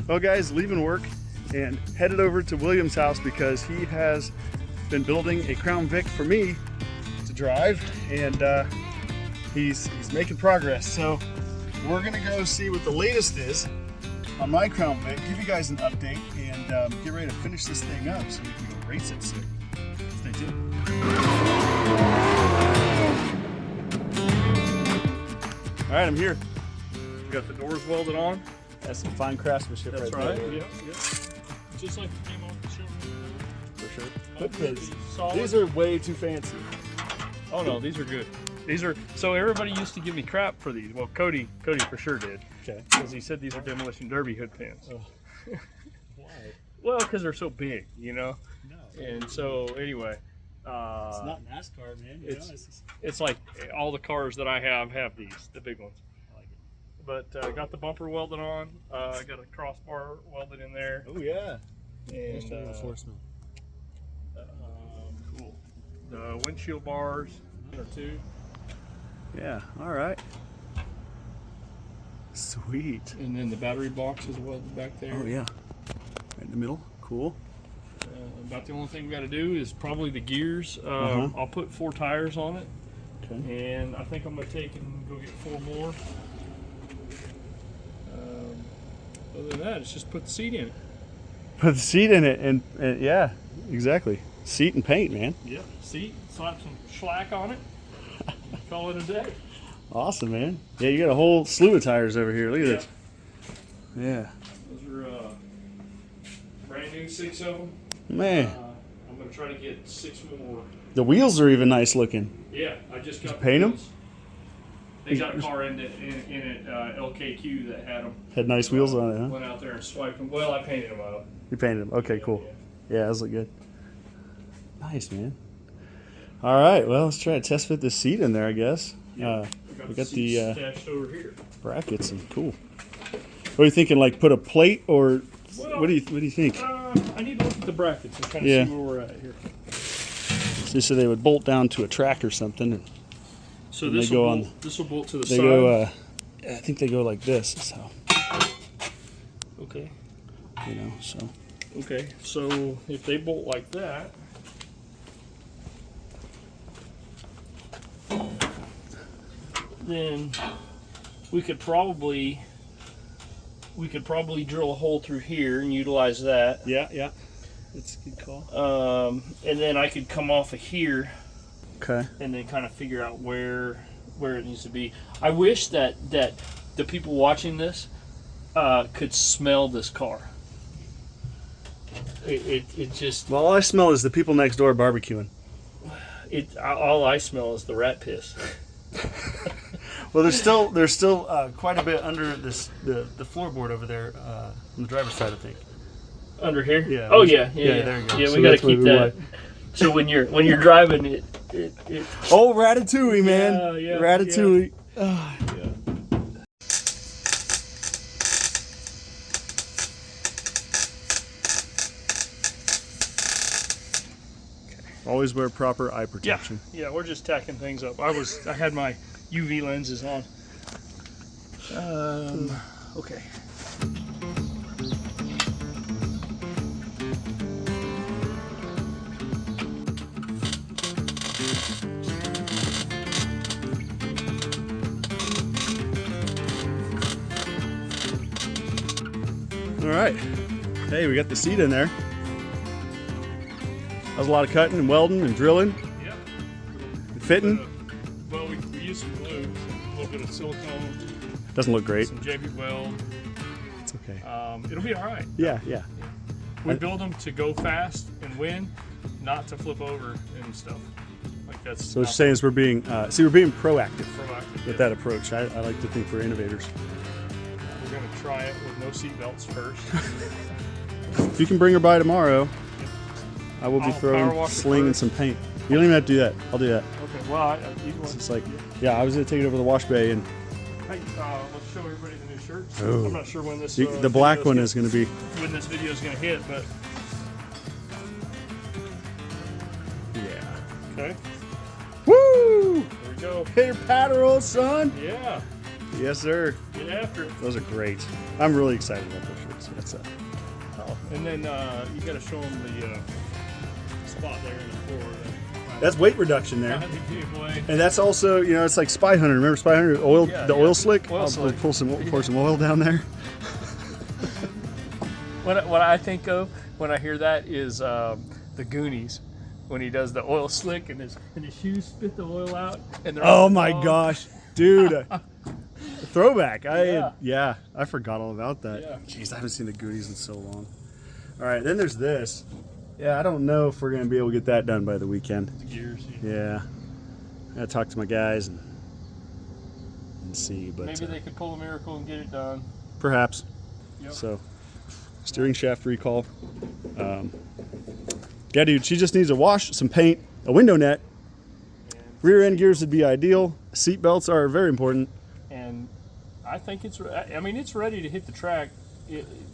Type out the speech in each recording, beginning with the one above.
Well guys, leaving work and headed over to William's house because he has been building a Crown Vic for me to drive, and he's making progress. So we're gonna go see what the latest is on my Crown Vic, give you guys an update, and get ready to finish this thing up so we can go race it soon. Stay tuned. All right, I'm here. We got the doors welded on. That's some fine craftsmanship. That's right right. there. Yeah. Just like it came off the show. For sure. Look at these. These are way too fancy. Oh no, these are good. These are, so everybody used to give me crap for these. Well, Cody for sure did. Okay. Because he said these are demolition derby hood pins. Oh. Why? Well, because they're so big, you know. No. And so anyway. It's not NASCAR, man. You know, it's like all the cars that I have these, the big ones. I like it. But got the bumper welded on. I got a crossbar welded in there. Oh yeah. And cool. The windshield bars, one or two. Yeah. All right. Sweet. And then the battery box is welded back there. Oh yeah. Right in the middle. Cool. About the only thing we got to do is probably the gears. I'll put 4 tires on it. Okay. And I think I'm going to take and go get 4 more. Other than that, it's just put the seat in it. Put the seat in it, and yeah, exactly. Seat and paint, man. Yep, seat, slap some shellac on it. Call it a day. Awesome, man. Yeah, you got a whole slew of tires over here. Look at this. Yeah. Those are brand new, 6 of them. Man. I'm going to try to get 6 more. The wheels are even nice looking. Yeah, I just got Did you paint them? They got a car in it, LKQ that had them. Had nice wheels on it, huh? Went out there and swiped them. Well, I painted them up. You painted them. Okay, cool. Yeah, those look good. Nice, man. All right, well, let's try to test fit this seat in there, I guess. Yeah, we got the stashed over here. brackets and cool. What are you thinking? Like put a plate, or well, what do you think? I need to look at the brackets and kind of see where we're at here. So they would bolt down to a track or something. And so this will bolt to the they side. go. I think they go like this. So. Okay. You know, so. Okay, so if they bolt like that, then we could probably drill a hole through here and utilize that. Yeah. That's a good call. And then I could come off of here. Okay. And then kind of figure out where it needs to be. I wish that the people watching this could smell this car. It just. Well, all I smell is the people next door barbecuing. All I smell is the rat piss. Well, there's still quite a bit under the floorboard over there on the driver's side, I think. Under here? Yeah. Oh yeah. There you go. Yeah, So we gotta that's what keep we that. want. So when you're driving it. Oh, ratatouille, man! Yeah, ratatouille. Yeah. Oh. Yeah. Always wear proper eye protection. Yeah, we're just tacking things up. I had my UV lenses on. Okay. All right. Hey, we got the seat in there. That was a lot of cutting and welding and drilling. Yep. And fitting. Well, we used some glue, a little bit of silicone. Doesn't look great. Some jived weld. It's okay. It'll be all right. Yeah. We build them to go fast and win, not to flip over and stuff. Like that's. So what you're saying is we're being proactive proactive with that approach. I like to think we're innovators. We're gonna try it with no seat belts first. If you can bring her by tomorrow, I will be I'll power throwing wash it sling and first. some paint. You don't even have to do that. I'll do that. Okay. Well, It's like, yeah, I was gonna take it over the wash bay, and Hey, let's show everybody the new shirts. Oh. I'm not sure when this. the black one is gonna be. When this video is gonna hit, but Yeah. okay. Woo! There we go. Pitter patter, old son. Yeah. Yes, sir. Get after it. Those are great. I'm really excited about those shirts. That's Oh, and then you got to show them the spot there in the floor. That's weight reduction there. The giveaway. And that's also, you know, it's like Spy Hunter. Remember Spy Hunter? Oil, Yeah, the yeah. oil slick. Oil slick. Pour some oil down there. What I think of when I hear that is the Goonies, when he does the oil slick and his shoes spit the oil out. And they're Oh all my long. gosh, dude! Throwback. Yeah. I forgot all about that. Yeah. Jeez, I haven't seen the Goonies in so long. All right, then there's this. Yeah, I don't know if we're gonna be able to get that done by the weekend. The gears. Yeah, I gotta talk to my guys and see, but Maybe they could pull a miracle and get it done. perhaps. Yep. So, steering shaft recall. Yeah, dude, she just needs a wash, some paint, a window net. And Rear end gears would be ideal. Seat belts are very important. And I think it's ready to hit the track.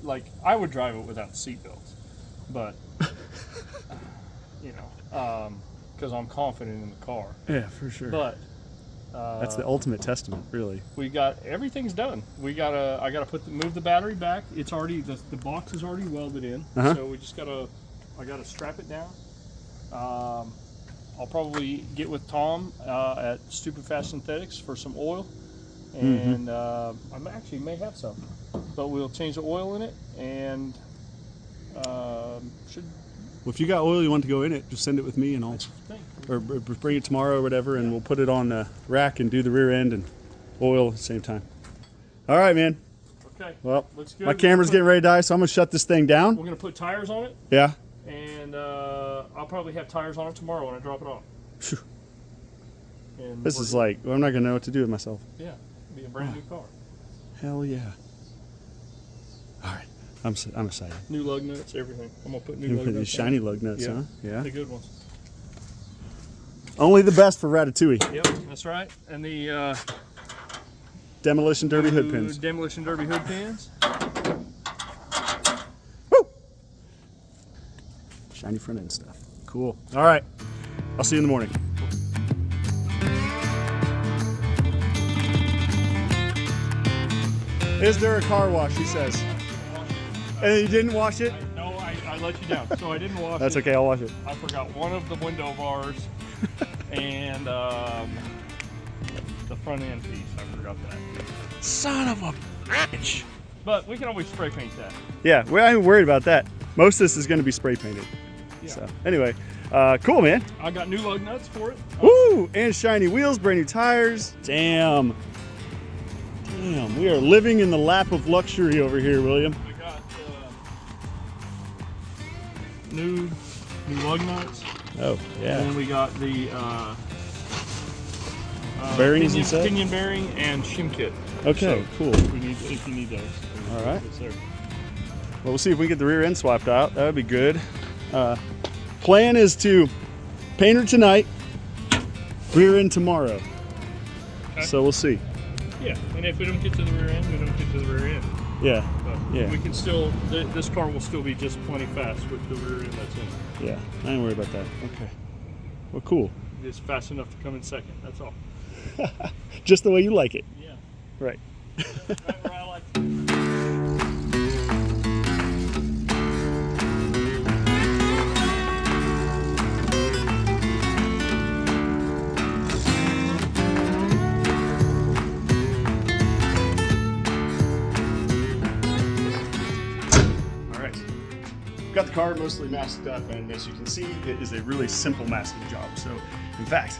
Like, I would drive it without seatbelts, but you know, because I'm confident in the car. Yeah, for sure. But that's the ultimate testament, really. we got everything's done. I gotta move the battery back. It's already the box is already welded in, so we just I gotta strap it down. I'll probably get with Tom at Stupid Fast Synthetics for some oil, and I actually may have some, but we'll change the oil in it and should. Well, if you got oil you want to go in it, just send it with me and I'll, or bring it tomorrow or whatever, and we'll put it on the rack and do the rear end and oil at the same time. All right, man. Okay. Well, looks good. my camera's getting ready to die, so I'm gonna shut this thing down. We're gonna put tires on it. Yeah. And I'll probably have tires on it tomorrow when I drop it off. Phew. And This is like, I'm not gonna know what to do with myself. yeah, it'll be a brand new car. Hell yeah. All right, I'm excited. New lug nuts, everything. I'm gonna put new You lug put nuts. these shiny lug nuts, Yeah. huh? Yeah. The good ones. Only the best for Ratatouille. Yep, that's right. And the Demolition Derby hood new pins. Demolition Derby hood pins. Woo! Shiny front end stuff. Cool. All right. I'll see you in the morning. Is there a car wash, he says. And you didn't wash it? No, I let you down, so I didn't wash That's it. okay, I'll wash it. I forgot one of the window bars and the front end piece. I forgot that. Son of a bitch. But we can always spray paint that. Yeah, I ain't worried about that. Most of this is going to be spray painted. Yeah. So, anyway, cool, man. I got new lug nuts for it. Woo! And shiny wheels, brand new tires. Damn. Damn, we are living in the lap of luxury over here, William. We got new lug nuts. Oh, And yeah. then we got the Bearings and stuff? pinion bearing and shim kit. Okay, So, cool. if you need those. All right. It's there. Well, we'll see if we can get the rear end swapped out. That would be good. Plan is to paint her tonight, rear end tomorrow. Okay. So we'll see. Yeah, and if we don't get to the rear end, we don't get to the rear end. Yeah, But Yeah. we can still, this car will still be just plenty fast with the rear end that's in. yeah. I ain't worried about that. Okay. Well, cool. It's fast enough to come in second, that's all. Just the way you like it. Yeah. Right. Right where I like it. All right. Got the car mostly masked up, and as you can see, it is a really simple masking job. So, in fact,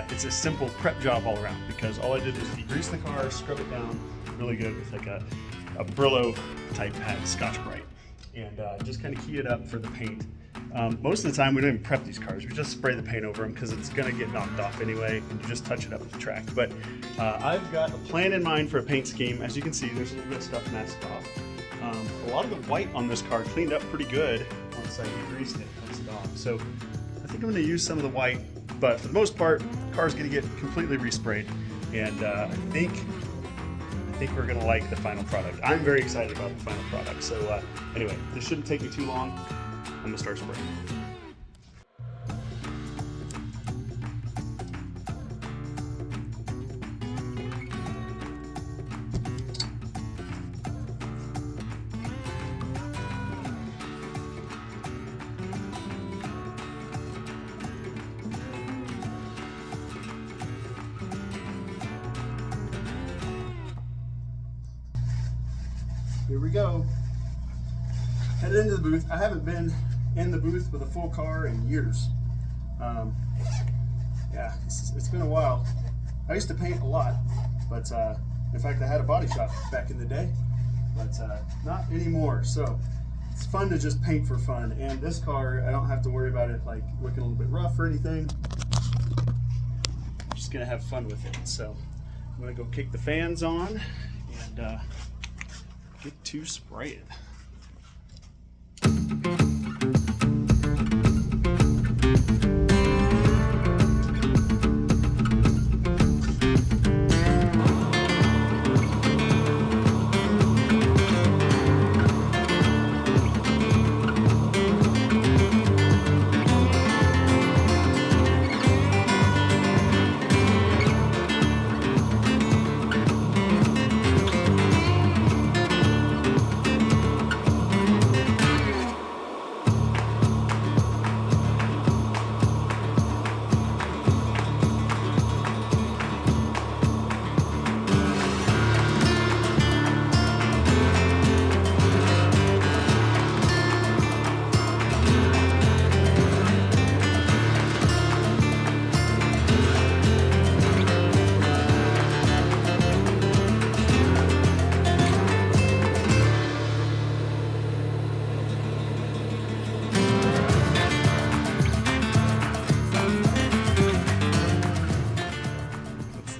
it's a simple prep job all around because all I did was degrease the car, scrub it down really good with like a Brillo type pad, Scotch Brite, and just kind of key it up for the paint. Most of the time, we don't even prep these cars. We just spray the paint over them because it's going to get knocked off anyway, and you just touch it up with the track. But I've got a plan in mind for a paint scheme. As you can see, there's a little bit of stuff masked off. A lot of the white on this car cleaned up pretty good once I degreased it, cleansed it off. So I think I'm going to use some of the white, but for the most part, the car's going to get completely resprayed, and I think we're going to like the final product. I'm very excited about the final product. So anyway, this shouldn't take me too long. I'm going to start spraying. we go. Headed into the booth. I haven't been in the booth with a full car in years. Yeah, it's been a while. I used to paint a lot, but in fact I had a body shop back in the day, but not anymore. So it's fun to just paint for fun. And this car, I don't have to worry about it like looking a little bit rough or anything. I'm just gonna have fun with it. So I'm gonna go kick the fans on and get to spray it.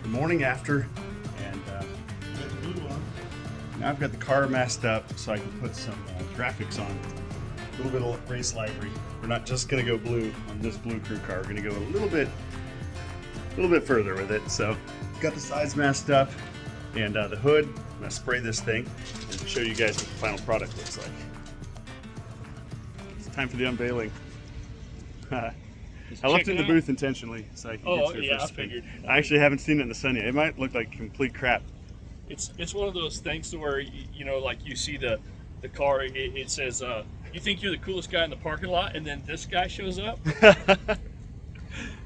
Morning after, and got the blue on. Now I've got the car masked up so I can put some graphics on. A little bit of race library. We're not just going to go blue on this blue crew car. We're going to go a little bit further with it. So got the sides masked up and the hood. I'm going to spray this thing and show you guys what the final product looks like. It's time for the unveiling. I left it in the booth intentionally so I can get your first spin. I actually haven't seen it in the sun yet. It might look like complete crap. It's one of those things to where like you see the car. It says you think you're the coolest guy in the parking lot, and then this guy shows up. I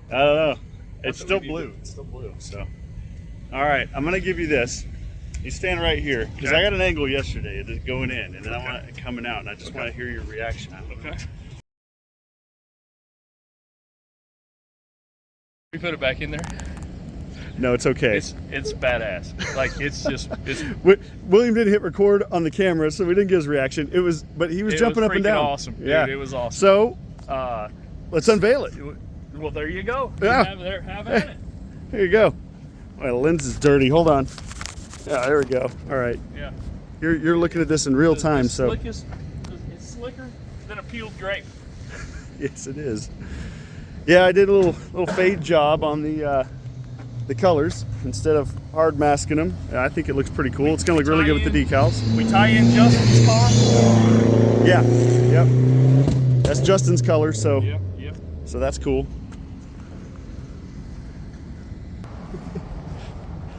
don't know. It's still blue. It's still blue. So, all right, I'm gonna give you this. You stand right here because I got an angle yesterday going in, and then I want it coming out, and I just want to hear your reaction. Okay. We put it back in there. No, it's okay. It's badass. Like it's William didn't hit record on the camera, so we didn't get his reaction. But he was jumping up and down. Awesome. Yeah, dude, it was awesome. So let's unveil it. Well, there you go. Yeah. Have at it. Here you go. My lens is dirty. Hold on. Yeah, there we go. All right. Yeah. You're looking at this in real time, so it's slicker than a peeled grape. Yes, it is. Yeah, I did a little fade job on the colors instead of hard masking them. I think it looks pretty cool. It's gonna look really good with the decals. We tie in Justin's car. Yeah. Yep. That's Justin's color, so Yep. So that's cool.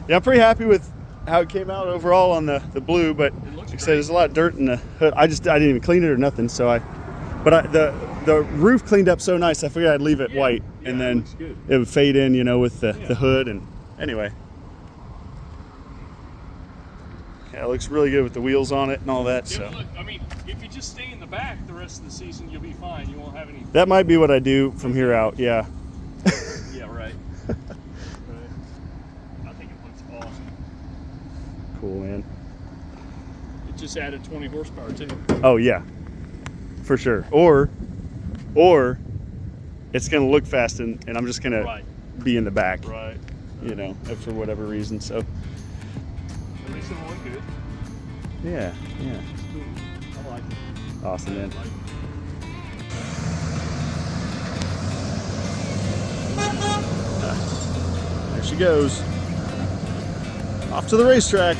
Yeah, I'm pretty happy with how it came out overall on the blue, but like I said, there's a lot of dirt in the hood. I didn't even clean it or nothing, so the roof cleaned up so nice, I figured I'd leave it white, and then it would fade in, with the hood. And anyway, yeah, it looks really good with the wheels on it and all that. So look, I mean, if you just stay in the back the rest of the season, you'll be fine. You won't have any. That might be what I do from here out. Yeah. Yeah, right. I think it looks awesome. Cool, man. It just added 20 horsepower too. Oh yeah. For sure. Or it's going to look fast and I'm just going to be in the back. Right. For whatever reason. So at least it'll look good. Yeah. I like it. Awesome, man. There she goes. Off to the racetrack.